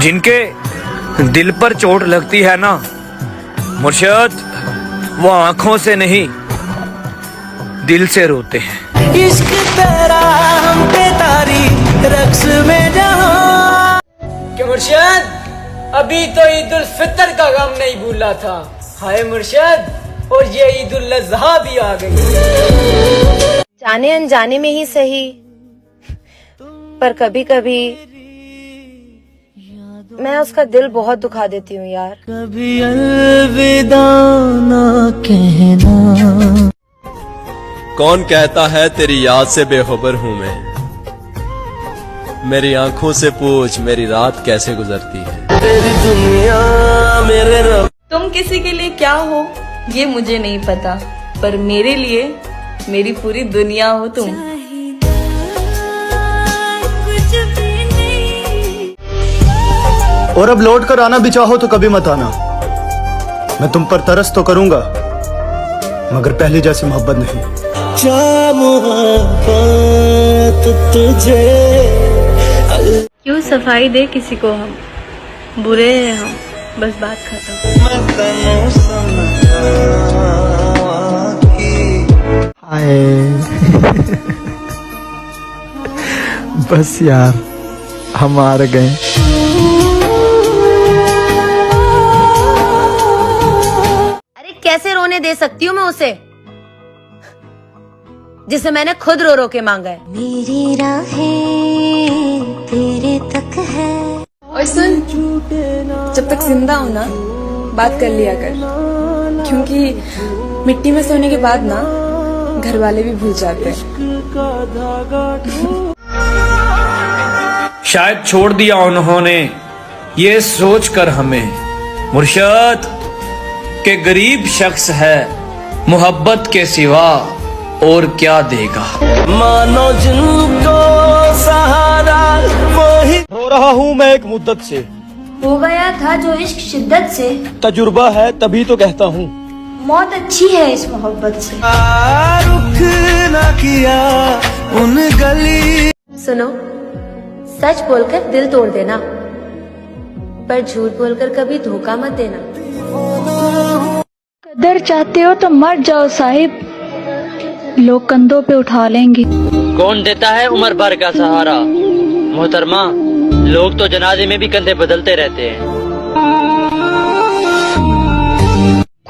जिनके दिल पर चोट लगती है ना मुर्शिद, वो आंखों से नहीं दिल से रोते हैं। इश्क तेरा हम पे तारी रक्स में जहां कि मुर्शिद अभी तो ईद उल फितर का गम नहीं भूला था। हाय मुर्शिद, और ये ईद उल अज़हा भी आ गई। जाने अनजाने में ही सही, पर कभी कभी मैं उसका दिल बहुत दुखा देती हूँ यार। कभी अलविदा ना कहना। कौन कहता है तेरी याद से बेखबर हूँ मैं, मेरी आंखों से पूछ मेरी रात कैसे गुजरती है। तेरी दुनिया मेरे रब। तुम किसी के लिए क्या हो ये मुझे नहीं पता, पर मेरे लिए मेरी पूरी दुनिया हो तुम। और अब लौट कर आना भी चाहो तो कभी मत आना। मैं तुम पर तरस तो करूंगा, मगर पहले जैसी मोहब्बत नहीं। क्या मोहब्बत तुझे। क्यों सफाई दे किसी को हम, बुरे हैं हम, बस बात खत्म। बस यार हम हार गए। अरे कैसे रोने दे सकती हूँ मैं उसे, जिसे मैंने खुद रो रो के मांगा है। मेरी राहें तेरे तक है। और सुन, जब तक जिंदा हो ना बात कर लिया कर, क्योंकि मिट्टी में सोने के बाद ना घर वाले भी भूल जाते हैं। शायद छोड़ दिया उन्होंने ये सोच कर हमें मुर्शिद के गरीब शख्स है मोहब्बत के सिवा और क्या देगा। मानो जिनको सहारा वही। रो रहा हूँ मैं एक मुद्दत से, हो गया था जो इश्क शिद्दत से। तजुर्बा है तभी तो कहता हूँ, मौत अच्छी है इस मोहब्बत से। रुख न किया उन गली। सुनो, सच बोलकर दिल तोड़ देना, पर झूठ बोलकर कभी धोखा मत देना। कदर चाहते हो तो मर जाओ साहिब, लोग कंधों पे उठा लेंगे। कौन देता है उम्र भर का सहारा मोहतरमा, लोग तो जनाजे में भी कंधे बदलते रहते हैं।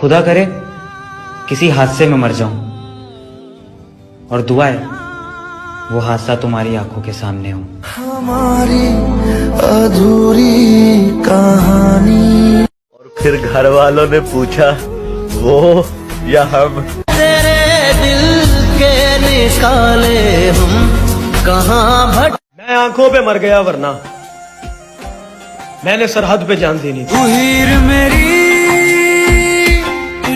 खुदा करे किसी हादसे में मर जाऊं, और दुआ है वो हादसा तुम्हारी आंखों के सामने हो। हमारी अधूरी कहानी। और फिर घर वालों ने पूछा वो या हम। तेरे दिल के निकाले हम कहाँ भट। मैं आंखों पे मर गया वरना मैंने सरहद पे जान देनी थी। उहीर मेरी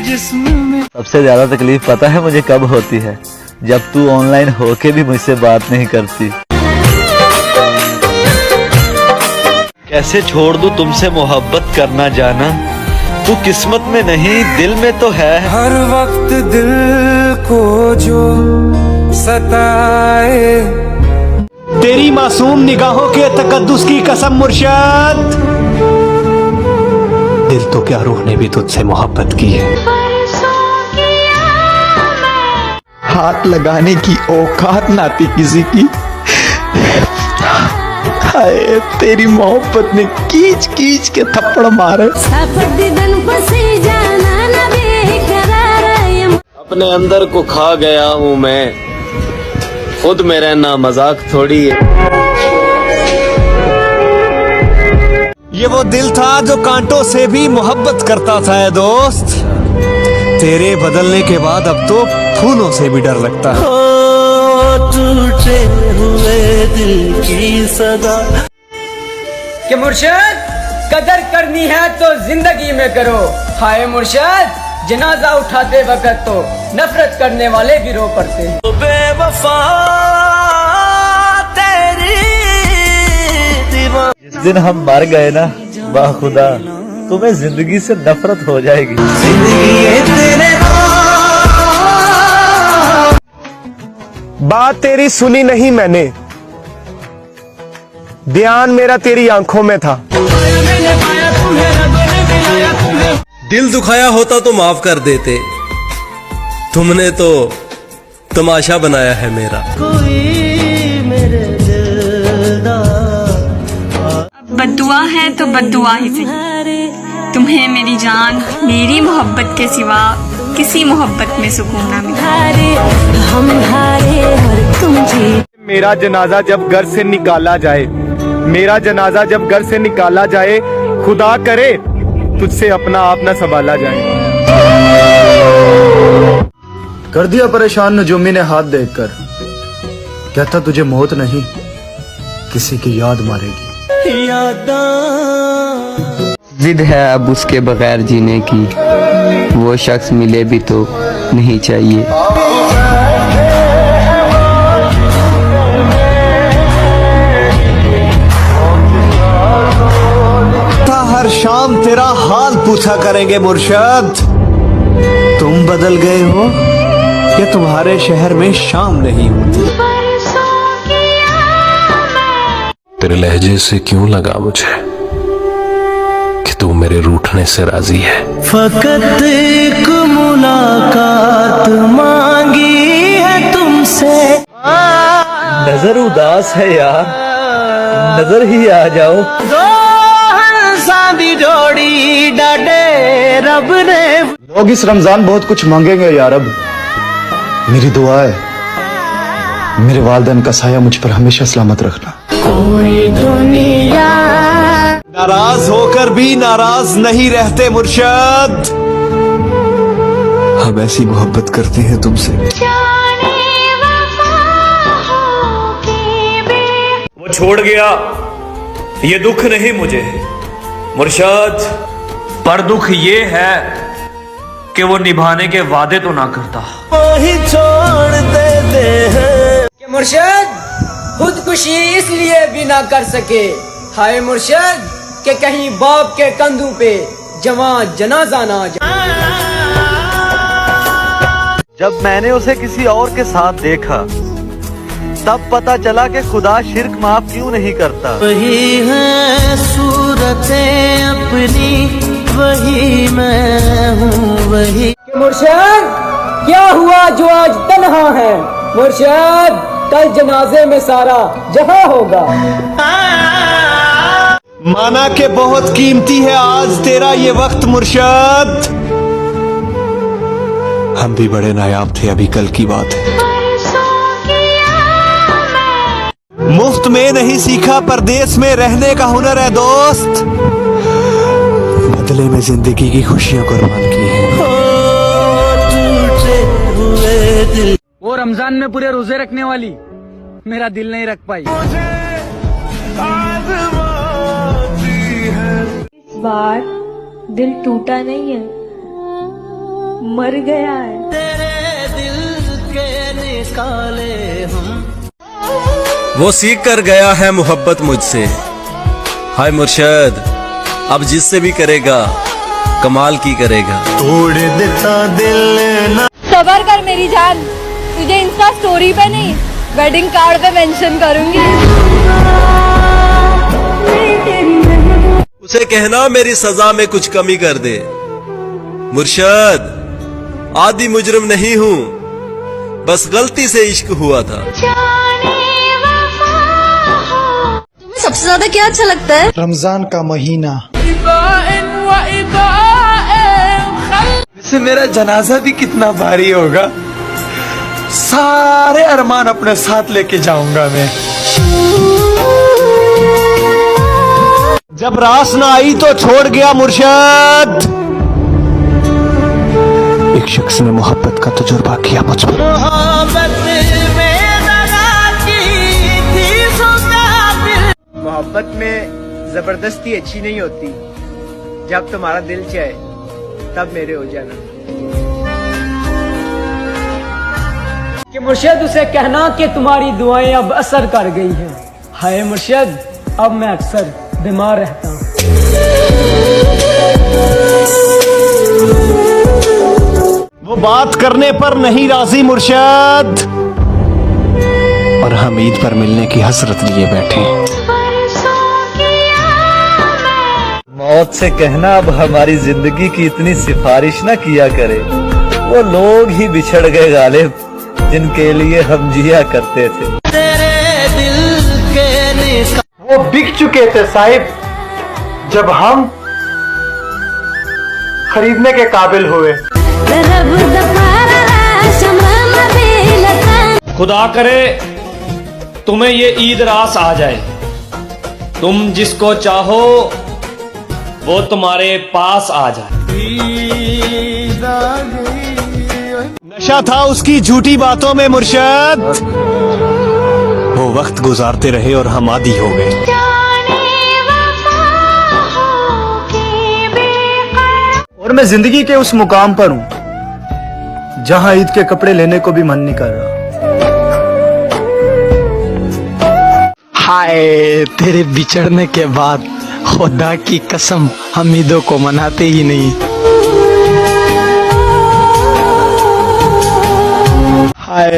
जिस्म में। सबसे ज्यादा तकलीफ पता है मुझे कब होती है, जब तू ऑनलाइन होके भी मुझसे बात नहीं करती। कैसे छोड़ दूं तुमसे मोहब्बत करना जाना, तू किस्मत में नहीं दिल में तो है। हर वक्त दिल को जो सताए। तेरी मासूम निगाहों के तकद्दुस की कसम मुर्शिद, दिल तो क्या रूह ने भी तुझसे मोहब्बत की है। हाथ लगाने की औकात ना थी किसी की। हाय तेरी मोहब्बत ने कीच कीच के थप्पड़ मारे। अपने अंदर को खा गया हूँ मैं, खुद में रहना मजाक थोड़ी है। ये वो दिल था जो कांटों से भी मोहब्बत करता था है दोस्त, तेरे बदलने के बाद अब तो फूलों से भी डर लगता है। टूटे हुए दिल की सदा। कि मुर्शिद कदर करनी है तो जिंदगी में करो। हाय मुर्शिद, जनाजा उठाते वक्त तो नफरत करने वाले भी रो पड़ते हैं। बेवफा तेरी दीवार। जिस दिन हम मर गए ना, वाह खुदा तुम्हें जिंदगी से नफरत हो जाएगी। बात तेरी सुनी नहीं मैंने, ध्यान मेरा तेरी आंखों में था। दिल दुखाया होता तो माफ कर देते, तुमने तो तमाशा बनाया है मेरा। कोई मेरे दिल दा बद्दुआ है तो बद्दुआ ही सही। तुम्हें मेरी जान, मेरी मोहब्बत के सिवा किसी मोहब्बत में सुकून ना मिला। हम हारे और तुम जीत। मेरा जनाजा जब घर से निकाला जाए, मेरा जनाजा जब घर से निकाला जाए, खुदा करे तुझसे अपना आप न संभाला जाए। कर दिया परेशान नजूमी ने हाथ देखकर, कहता तुझे मौत नहीं किसी की याद मारेगी। यादां जिद है अब उसके बगैर जीने की, वो शख्स मिले भी तो नहीं चाहिए। हर शाम तेरा हाल पूछा करेंगे मुर्शद, तुम बदल गए हो या तुम्हारे शहर में शाम नहीं होती। तेरे लहजे से क्यों लगा मुझे कि तू मेरे रूठने से राजी है। फकत एक मुलाकात मांगी है तुमसे। नजर उदास है यार, नजर ही आ जाओ। दो हंसादी जोड़ी डाडे रब ने। लोग इस रमजान बहुत कुछ मांगेंगे यार, अब मेरी दुआ है मेरे वालिदैन का साया मुझ पर हमेशा सलामत रखना। कोई दुनिया नाराज होकर भी नाराज नहीं रहते मुर्शद, हम ऐसी मोहब्बत करते हैं तुमसे। वो छोड़ गया, ये दुख नहीं मुझे मुर्शद, पर दुख ये है कि वो निभाने के वादे तो ना करता। वही छोड़ देते हैं कि मुर्शद खुदकुशी इसलिए भी ना कर सके, हाय मुर्शद कि कहीं बाप के कंधों पे जवां जनाजा ना जाए। जब मैंने उसे किसी और के साथ देखा, तब पता चला कि खुदा शिर्क माफ क्यों नहीं करता। वही है सूरतें अपनी, वही मैं हूँ वही। कि मुर्शद क्या हुआ जो आज तन्हा है, मुर्शद कल जनाजे में सारा जहां होगा। माना के बहुत कीमती है आज तेरा ये वक्त मुर्शद, हम भी बड़े नायाब थे, अभी कल की बात है। मुफ्त में नहीं सीखा परदेश में रहने का हुनर है दोस्त, बदले में जिंदगी की खुशियां कुर्बान की हैं। वो रमजान में पूरे रोजे रखने वाली मेरा दिल नहीं रख पाई। इस बार दिल टूटा नहीं है, मर गया है। तेरे दिल के निकाले हम। वो सीख कर गया है मोहब्बत मुझसे, हाय मुर्शद अब जिससे भी करेगा कमाल की करेगा। तोड़ देता दिल ना। सबर कर मेरी जान, तुझे इंस्टा स्टोरी पे नहीं वेडिंग कार्ड पे मेंशन करूंगी। उसे कहना मेरी सजा में कुछ कमी कर दे, मुर्शद आदि मुजरिम नहीं हूँ, बस गलती से इश्क हुआ था। तुम्हें सबसे ज्यादा क्या अच्छा लगता है? रमजान का महीना। वैसे मेरा जनाजा भी कितना भारी होगा, सारे अरमान अपने साथ लेके जाऊंगा मैं। जब रास ना आई तो छोड़ गया मुर्शद, एक शख्स ने मोहब्बत का तजुर्बा किया मुझ पर। मोहब्बत में दगा की थी सुना। मोहब्बत में जबरदस्ती अच्छी नहीं होती, जब तुम्हारा दिल चाहे तब मेरे हो जाना। कि मुर्शद उसे कहना कि तुम्हारी दुआएं अब असर कर गई हैं, हाय मुर्शद अब मैं अक्सर बीमार रहता हूँ। वो बात करने पर नहीं राजी मुर्शद, और हम ईद पर मिलने की हसरत लिए बैठे हैं। मौत से कहना अब हमारी जिंदगी की इतनी सिफारिश ना किया करे। वो लोग ही बिछड़ गए गालिब जिनके लिए हम जिया करते थे। तेरे दिल के वो बिक चुके थे साहिब जब हम खरीदने के काबिल हुए। खुदा करे तुम्हें ये ईद रास आ जाए, तुम जिसको चाहो वो तुम्हारे पास आ जाए। नशा था उसकी झूठी बातों में मुर्शद, वो वक्त गुजारते रहे और हम आदी हो गए। और मैं जिंदगी के उस मुकाम पर हूं जहां ईद के कपड़े लेने को भी मन नहीं कर रहा। हाय, तेरे बिछड़ने के बाद खुदा की कसम हम ईदों को मनाते ही नहीं। हाय,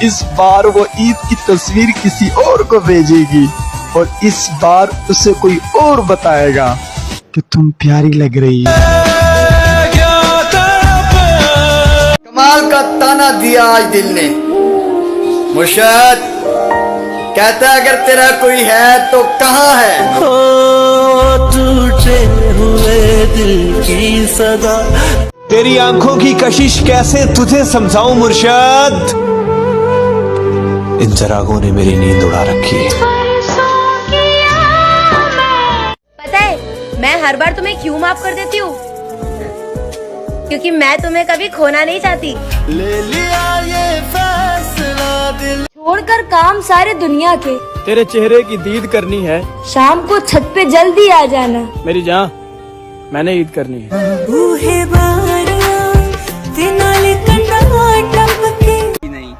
इस बार वो ईद की तस्वीर किसी और को भेजेगी और इस बार उसे कोई और बताएगा कि तुम प्यारी लग रही है। कमाल का ताना दिया आज दिल ने। मुर्शद कहता है अगर तेरा कोई है तो कहाँ है? टूटे हुए दिल की सदा। तेरी आंखों की कशिश कैसे तुझे समझाऊं मुर्शद, इन चरागों ने मेरी नींद उड़ा रखी है। पता है मैं हर बार तुम्हें क्यों माफ कर देती हूँ? क्योंकि मैं तुम्हें कभी खोना नहीं चाहती। ले लिया ये फैसला दिल छोड़कर काम सारे दुनिया के, तेरे चेहरे की दीद करनी है। शाम को छत पे जल्दी आ जाना। मेरी जान, मैंने ईद करनी है। नहीं,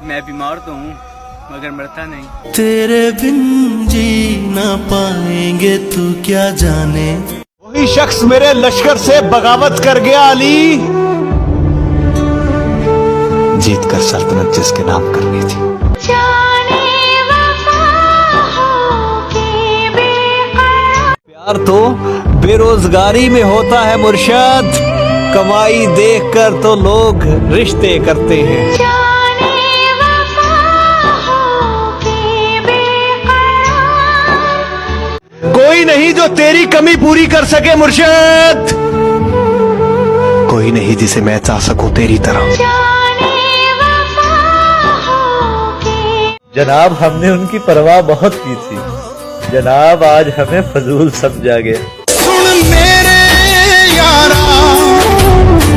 मैं बीमार तो हूँ मगर मरता नहीं। तेरे बिन जी ना पाएंगे तू क्या जाने। वही शख्स मेरे लश्कर से बगावत कर गया अली, जीत कर सल्तनत जिसके नाम करनी थी। प्यार तो बेरोजगारी में होता है मुर्शद, कमाई देखकर तो लोग रिश्ते करते हैं। कोई नहीं जो तेरी कमी पूरी कर सके मुर्शद, कोई नहीं जिसे मैं चाह सकूं तेरी तरह। जनाब हमने उनकी परवाह बहुत की थी, जनाब आज हमें फजूल समझा गया। सुन मेरे यारा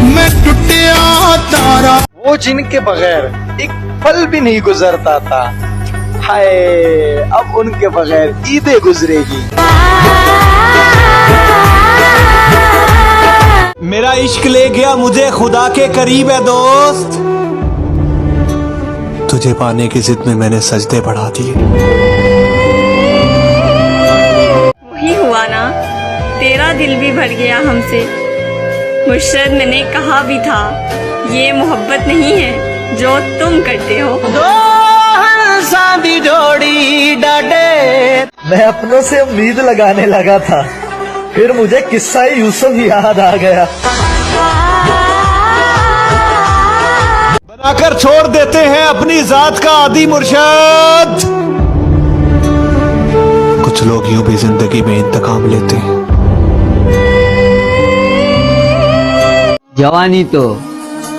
मैं टूटिया तारा। वो जिनके बगैर एक पल भी नहीं गुजरता था, हाय अब उनके बगैर ईदें गुजरेगी। मेरा इश्क ले गया मुझे खुदा के करीब है दोस्त, तुझे पाने की जिद में मैंने सजदे बढ़ा दिए। वही हुआ ना, तेरा दिल भी भर गया हमसे। मुर्शद मैंने कहा भी था ये मोहब्बत नहीं है जो तुम करते हो। दो हंसा दी जोड़ी डाटे। मैं अपनों से उम्मीद लगाने लगा था, फिर मुझे किस्सा यूसुफ याद आ गया। बनाकर छोड़ देते हैं अपनी जात का आदि मुर्शद, कुछ लोग यूं भी जिंदगी में इंतकाम लेते हैं। जवानी तो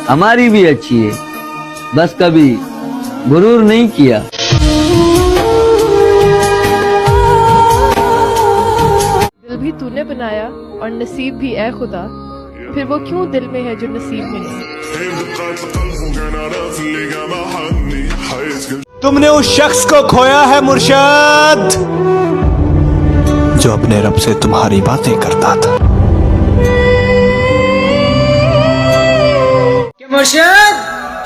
हमारी भी अच्छी है, बस कभी गुरूर नहीं किया। दिल भी तूने बनाया और नसीब भी है खुदा, फिर वो क्यों दिल में है जो नसीब में नहीं। तुमने उस शख्स को खोया है मुर्शद जो अपने रब से तुम्हारी बातें करता था। मुर्शद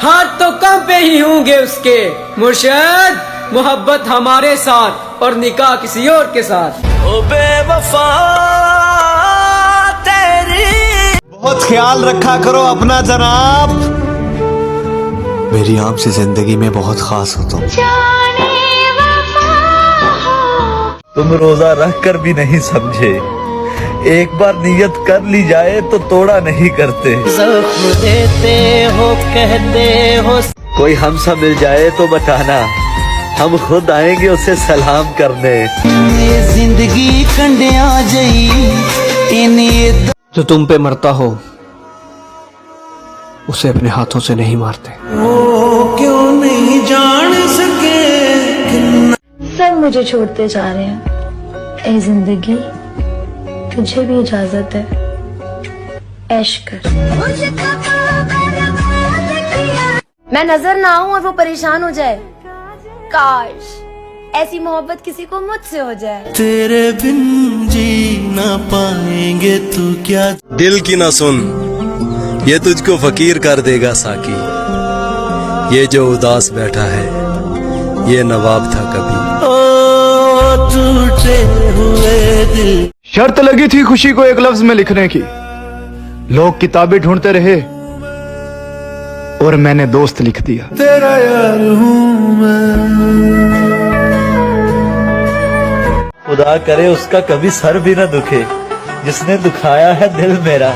हाथ तो कम पे ही होंगे उसके। मुर्शद मोहब्बत हमारे साथ और निकाह किसी और के साथ। ओ बेवफा तेरी। बहुत ख्याल रखा करो अपना जनाब, मेरी आपसे जिंदगी में बहुत खास हो तुम। तुम रोजा रख कर भी नहीं समझे, एक बार नियत कर ली जाए तो तोड़ा नहीं करते। जख्म देते हो कहते हो, कोई हमसा मिल जाए तो बताना, हम खुद आएंगे उसे सलाम करने। ये जिंदगी कंडिया जई जो तुम पे मरता हो उसे अपने हाथों से नहीं मारते। वो क्यों नहीं जान सके। सब मुझे छोड़ते जा रहे हैं, ए जिंदगी तुझे भी इजाजत है, ऐश कर। मैं नजर ना आऊं और वो परेशान हो जाए, काश ऐसी मोहब्बत किसी को मुझसे हो जाए। तेरे बिन जी ना पाएंगे तू क्या। दिल की ना सुन, ये तुझको फकीर कर देगा साकी। ये जो उदास बैठा है ये नवाब था कभी। ओ टूटे हुए दिल। शर्त लगी थी खुशी को एक लफ्ज में लिखने की, लोग किताबें ढूंढते रहे और मैंने दोस्त लिख दिया। तेरा यार हूँ मैं। खुदा करे उसका कभी सर भी न दुखे जिसने दुखाया है दिल मेरा।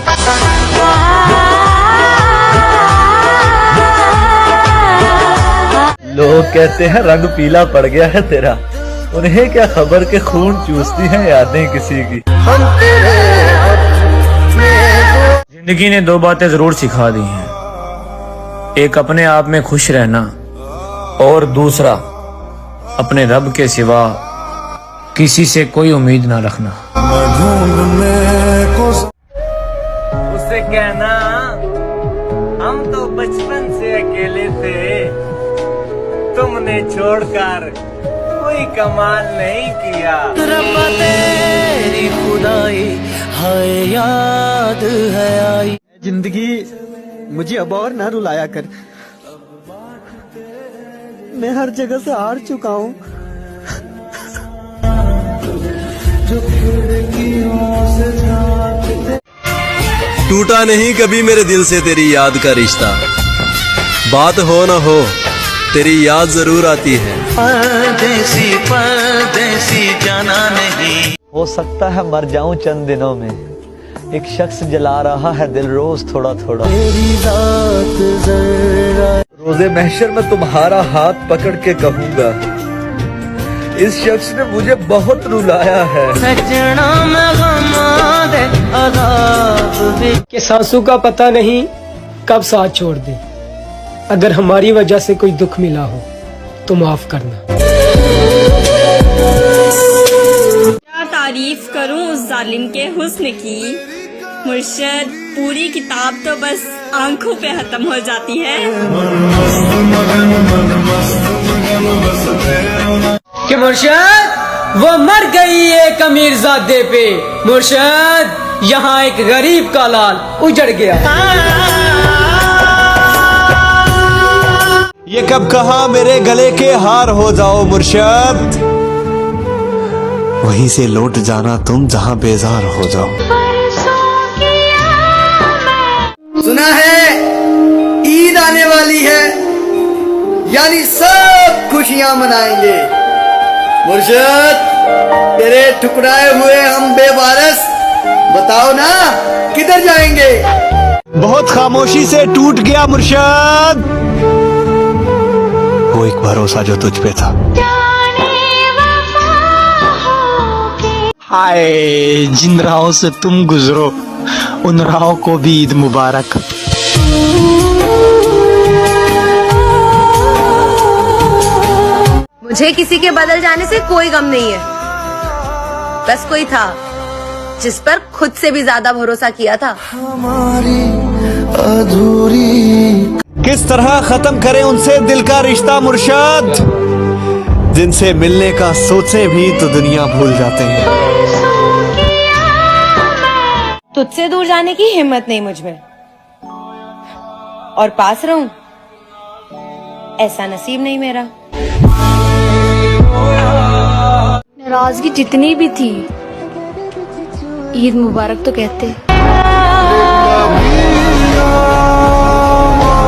लोग कहते हैं रंग पीला पड़ गया है तेरा, उन्हें क्या खबर के खून चूसती हैं यादें किसी की। जिंदगी ने दो बातें जरूर सिखा दी हैं, एक अपने आप में खुश रहना और दूसरा अपने रब के सिवा किसी से कोई उम्मीद ना रखना। उससे कहना हम तो बचपन से अकेले थे, तुमने छोड़कर कोई कमाल नहीं किया। रब्बा तेरी खुदाई हाय याद है आई। जिंदगी मुझे अब और ना रुलाया कर, मैं हर जगह से हार चुका हूँ। टूटा नहीं कभी मेरे दिल से तेरी याद का रिश्ता, बात हो ना हो तेरी याद जरूर आती है। परदेसी परदेसी जाना नहीं। हो सकता है मर जाऊं चंद दिनों में, एक शख्स जला रहा है दिल रोज थोड़ा थोड़ा। तेरी रात जरा रोजे महशर में तुम्हारा हाथ पकड़ के कहूंगा, इस शख्स ने मुझे बहुत रुलाया है। सजना में गम दे अदाब दे। कि सांसों का पता नहीं कब साथ छोड़ दे, अगर हमारी वजह से कोई दुख मिला हो तो माफ करना। क्या तारीफ करूं उस जालिम के हुस्न की, मुर्शद पूरी किताब तो बस आंखों पे खत्म हो जाती है। कि मुर्शद वो मर गई एक अमीरजादे पे, मुर्शद यहाँ एक गरीब का लाल उजड़ गया। ये कब कहा मेरे गले के हार हो जाओ मुर्शद, वहीं से लौट जाना तुम जहां बेजार हो जाओ। सुना है ईद आने वाली है, यानी सब खुशियां मनाएंगे। मुर्शद तेरे ठुकराए हुए हम बेवारस, बताओ ना किधर जाएंगे। बहुत खामोशी से टूट गया मुर्शद वो एक भरोसा जो तुझ पे था। हाय, जिन राहों से तुम गुजरो उन राहों को भी ईद मुबारक। मुझे किसी के बदल जाने से कोई गम नहीं है, बस कोई था जिस पर खुद से भी ज्यादा भरोसा किया था। हमारी अधूरी किस तरह खत्म करें उनसे दिल का रिश्ता मुर्शद, जिनसे मिलने का सोचे भी तो दुनिया भूल जाते हैं। तुझसे दूर जाने की हिम्मत नहीं मुझ में, और पास रहूं ऐसा नसीब नहीं मेरा। नाराजगी जितनी भी थी, ईद मुबारक तो कहते।